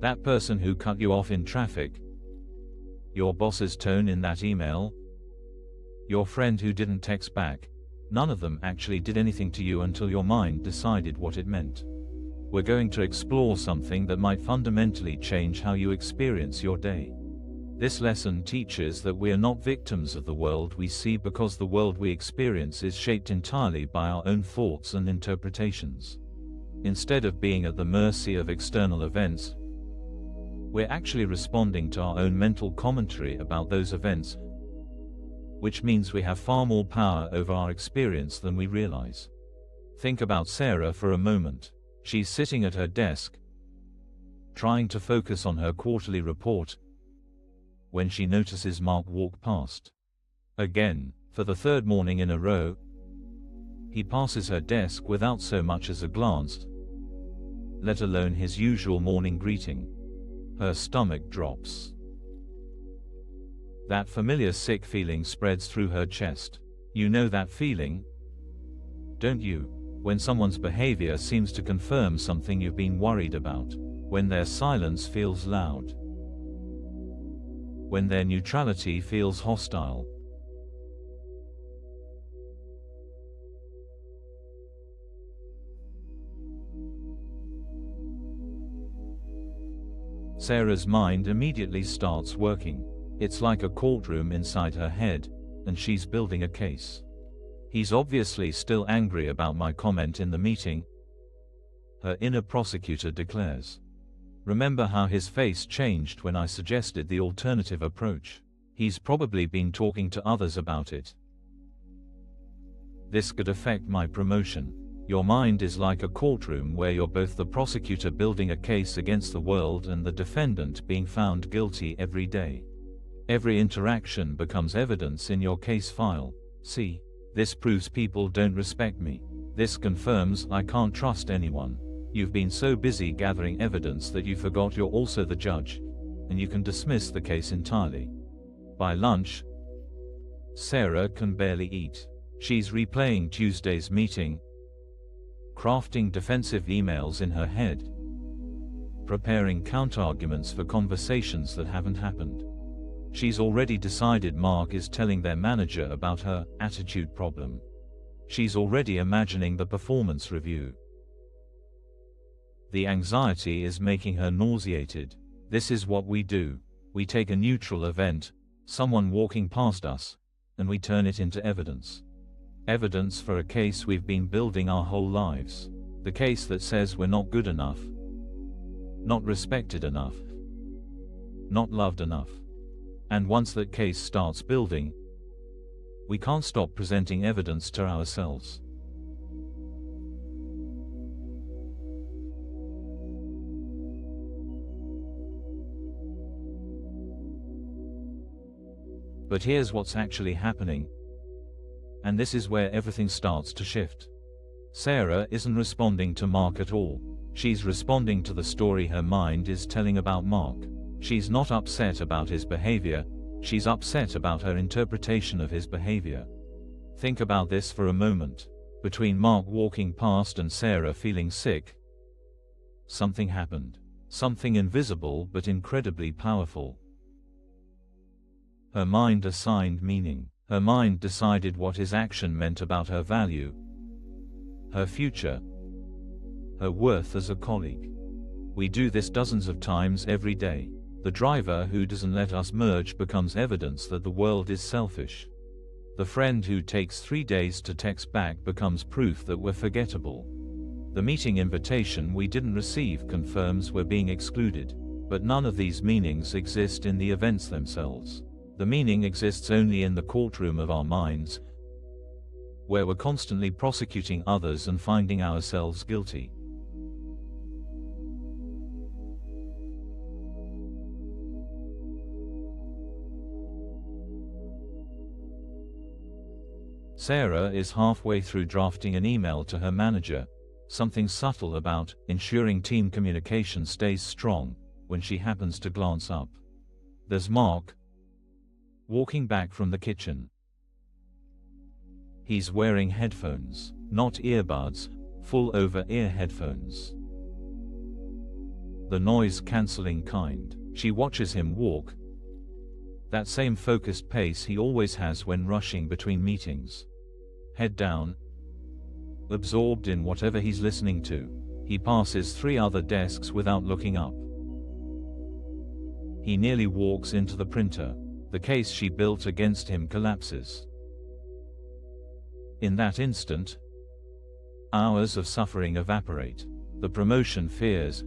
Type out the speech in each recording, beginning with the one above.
That person who cut you off in traffic, your boss's tone in that email, your friend who didn't text back. None of them actually did anything to you until your mind decided what it meant. We're going to explore something that might fundamentally change how you experience your day. This lesson teaches that we are not victims of the world we see, because the world we experience is shaped entirely by our own thoughts and interpretations. Instead of being at the mercy of external events, we're actually responding to our own mental commentary about those events, which means we have far more power over our experience than we realize. Think about Sarah for a moment. She's sitting at her desk, trying to focus on her quarterly report, when she notices Mark walk past. Again, for the third morning in a row, he passes her desk without so much as a glance, let alone his usual morning greeting. Her stomach drops. That familiar sick feeling spreads through her chest. You know that feeling, don't you? When someone's behavior seems to confirm something you've been worried about. When their silence feels loud. When their neutrality feels hostile. Sarah's mind immediately starts working. It's like a courtroom inside her head, and she's building a case. He's obviously still angry about my comment in the meeting, her inner prosecutor declares. Remember how his face changed when I suggested the alternative approach. He's probably been talking to others about it. This could affect my promotion. Your mind is like a courtroom where you're both the prosecutor building a case against the world and the defendant being found guilty every day. Every interaction becomes evidence in your case file. See, this proves people don't respect me. This confirms I can't trust anyone. You've been so busy gathering evidence that you forgot you're also the judge, and you can dismiss the case entirely. By lunch, Sarah can barely eat. She's replaying Tuesday's meeting, crafting defensive emails in her head, preparing counterarguments for conversations that haven't happened. She's already decided Mark is telling their manager about her attitude problem. She's already imagining the performance review. The anxiety is making her nauseated. This is what we do. We take a neutral event, someone walking past us, and we turn it into evidence. Evidence for a case we've been building our whole lives. The case that says we're not good enough, not respected enough, not loved enough. And once that case starts building, we can't stop presenting evidence to ourselves. But here's what's actually happening. And this is where everything starts to shift. Sarah isn't responding to Mark at all. She's responding to the story her mind is telling about Mark. She's not upset about his behavior, she's upset about her interpretation of his behavior. Think about this for a moment. Between Mark walking past and Sarah feeling sick, something happened. Something invisible but incredibly powerful. Her mind assigned meaning. Her mind decided what his action meant about her value, her future, her worth as a colleague. We do this dozens of times every day. The driver who doesn't let us merge becomes evidence that the world is selfish. The friend who takes 3 days to text back becomes proof that we're forgettable. The meeting invitation we didn't receive confirms we're being excluded. But none of these meanings exist in the events themselves. The meaning exists only in the courtroom of our minds, where we're constantly prosecuting others and finding ourselves guilty. Sarah is halfway through drafting an email to her manager, something subtle about ensuring team communication stays strong, when she happens to glance up. There's Mark, walking back from the kitchen. He's wearing headphones, not earbuds, full over-ear headphones. the noise-cancelling kind. She watches him walk, that same focused pace he always has when rushing between meetings. Head down, absorbed in whatever he's listening to. He passes 3 other desks without looking up. He nearly walks into the printer. The case she built against him collapses. In that instant, hours of suffering evaporate. The promotion fears,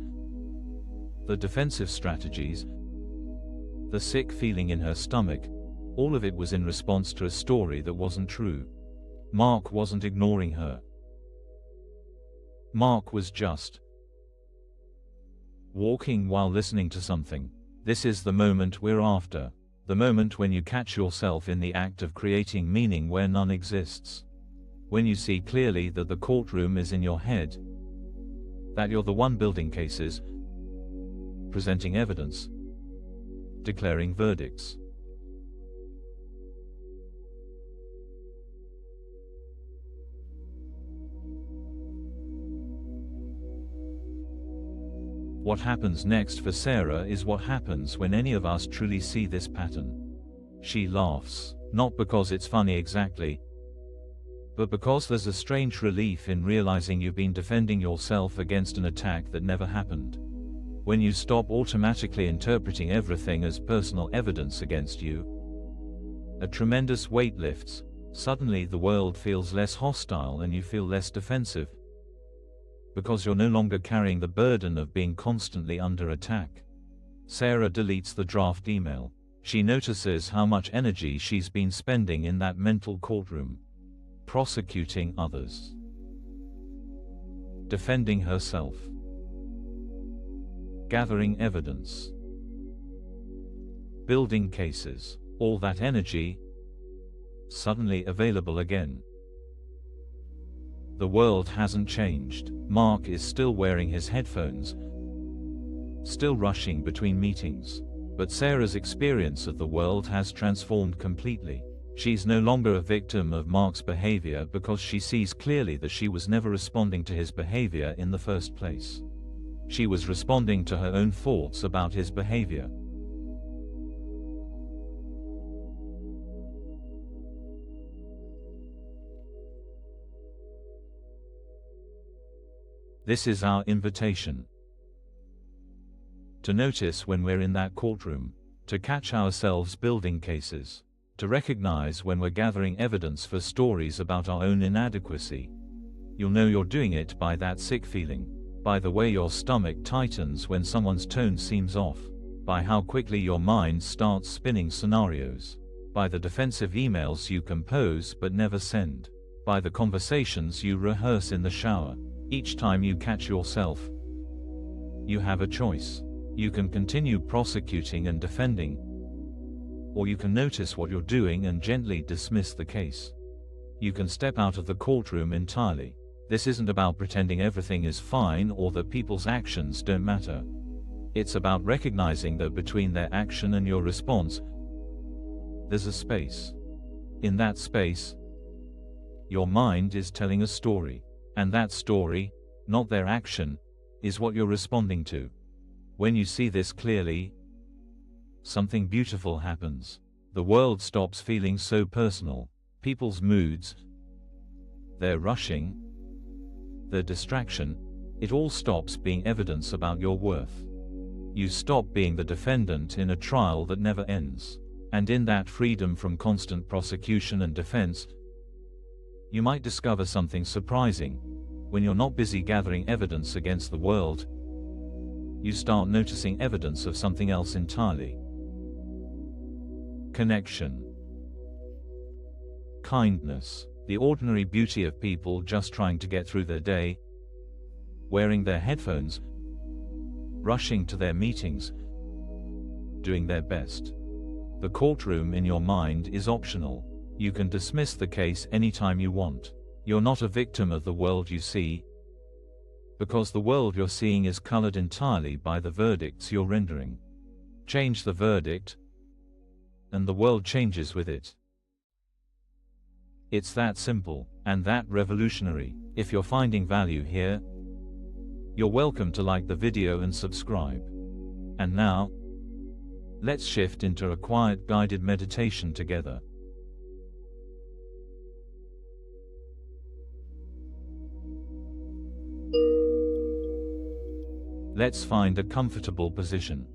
the defensive strategies, the sick feeling in her stomach, all of it was in response to a story that wasn't true. Mark wasn't ignoring her. Mark was just walking while listening to something. This is the moment we're after. The moment when you catch yourself in the act of creating meaning where none exists. When you see clearly that the courtroom is in your head. That you're the one building cases, presenting evidence, declaring verdicts. What happens next for Sarah is what happens when any of us truly see this pattern. She laughs, not because it's funny exactly, but because there's a strange relief in realizing you've been defending yourself against an attack that never happened. When you stop automatically interpreting everything as personal evidence against you, a tremendous weight lifts. Suddenly the world feels less hostile and you feel less defensive. Because you're no longer carrying the burden of being constantly under attack. Sarah deletes the draft email. She notices how much energy she's been spending in that mental courtroom. Prosecuting others. Defending herself. Gathering evidence. Building cases. All that energy, suddenly available again. The world hasn't changed. Mark is still wearing his headphones, still rushing between meetings. But Sarah's experience of the world has transformed completely. She's no longer a victim of Mark's behavior because she sees clearly that she was never responding to his behavior in the first place. She was responding to her own thoughts about his behavior. This is our invitation. To notice when we're in that courtroom, to catch ourselves building cases, to recognize when we're gathering evidence for stories about our own inadequacy. You'll know you're doing it by that sick feeling, by the way your stomach tightens when someone's tone seems off, by how quickly your mind starts spinning scenarios, by the defensive emails you compose but never send, by the conversations you rehearse in the shower. Each time you catch yourself, you have a choice. You can continue prosecuting and defending, or you can notice what you're doing and gently dismiss the case. You can step out of the courtroom entirely. This isn't about pretending everything is fine or that people's actions don't matter. It's about recognizing that between their action and your response, there's a space. In that space, your mind is telling a story. And that story, not their action, is what you're responding to. When you see this clearly, something beautiful happens. The world stops feeling so personal. People's moods, their rushing, their distraction, it all stops being evidence about your worth. You stop being the defendant in a trial that never ends. And in that freedom from constant prosecution and defense, you might discover something surprising. When you're not busy gathering evidence against the world, you start noticing evidence of something else entirely. Connection. Kindness. The ordinary beauty of people just trying to get through their day, wearing their headphones, rushing to their meetings, doing their best. The courtroom in your mind is optional. You can dismiss the case anytime you want. You're not a victim of the world you see, because the world you're seeing is colored entirely by the verdicts you're rendering. Change the verdict, and the world changes with it. It's that simple, and that revolutionary. If you're finding value here, You're welcome to like the video and subscribe. And now, let's shift into a quiet guided meditation together. Let's find a comfortable position.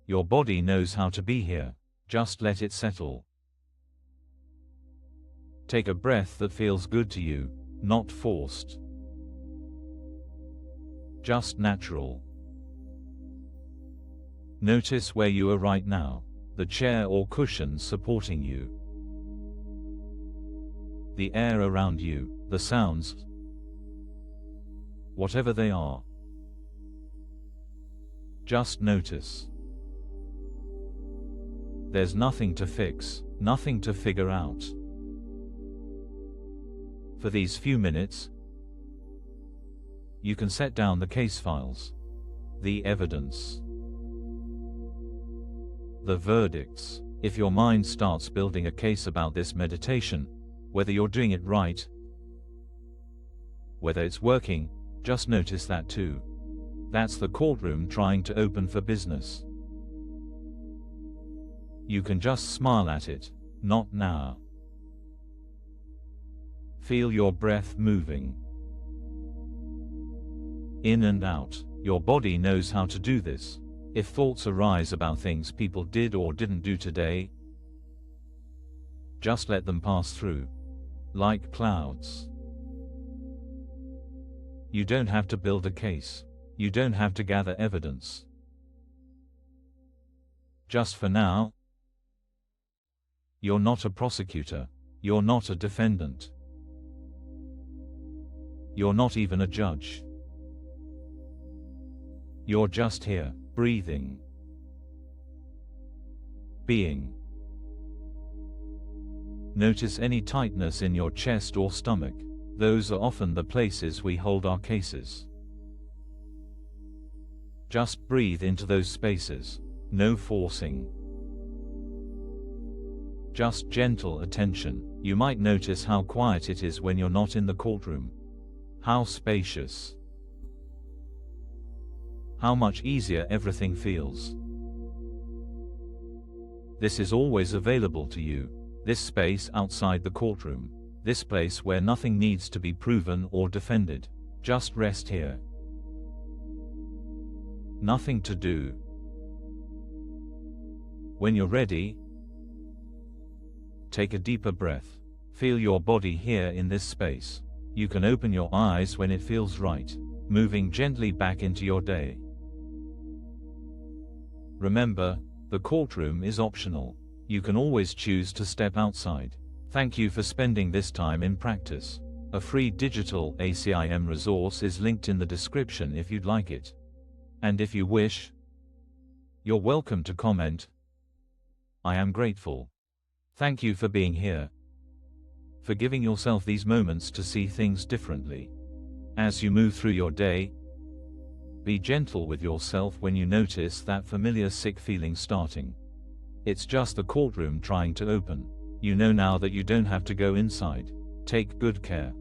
Your body knows how to be here, just let it settle. Take a breath that feels good to you, not forced. Just natural. Notice where you are right now, the chair or cushion supporting you, the air around you, the sounds, whatever they are. Just notice. There's nothing to fix, nothing to figure out. For these few minutes, you can set down the case files, the evidence, the verdicts. If your mind starts building a case about this meditation, whether you're doing it right, whether it's working, just notice that too. That's the courtroom trying to open for business. You can just smile at it, not now. Feel your breath moving in and out. Your body knows how to do this. If thoughts arise about things people did or didn't do today, just let them pass through, like clouds. You don't have to build a case. You don't have to gather evidence. Just for now, you're not a prosecutor. You're not a defendant. You're not even a judge. You're just here, breathing, being. Notice any tightness in your chest or stomach. Those are often the places we hold our cases. Just breathe into those spaces. No forcing. Just gentle attention. You might notice how quiet it is when you're not in the courtroom. How spacious. How much easier everything feels. This is always available to you. This space outside the courtroom. This place where nothing needs to be proven or defended. Just rest here. Nothing to do. When you're ready, take a deeper breath. Feel your body here in this space. You can open your eyes when it feels right, moving gently back into your day. Remember, the courtroom is optional. You can always choose to step outside. Thank you for spending this time in practice. A free digital ACIM resource is linked in the description if you'd like it. And if you wish, you're welcome to comment. I am grateful. Thank you for being here, for giving yourself these moments to see things differently. As you move through your day, be gentle with yourself when you notice that familiar sick feeling starting. It's just the courtroom trying to open. You know now that you don't have to go inside. Take good care.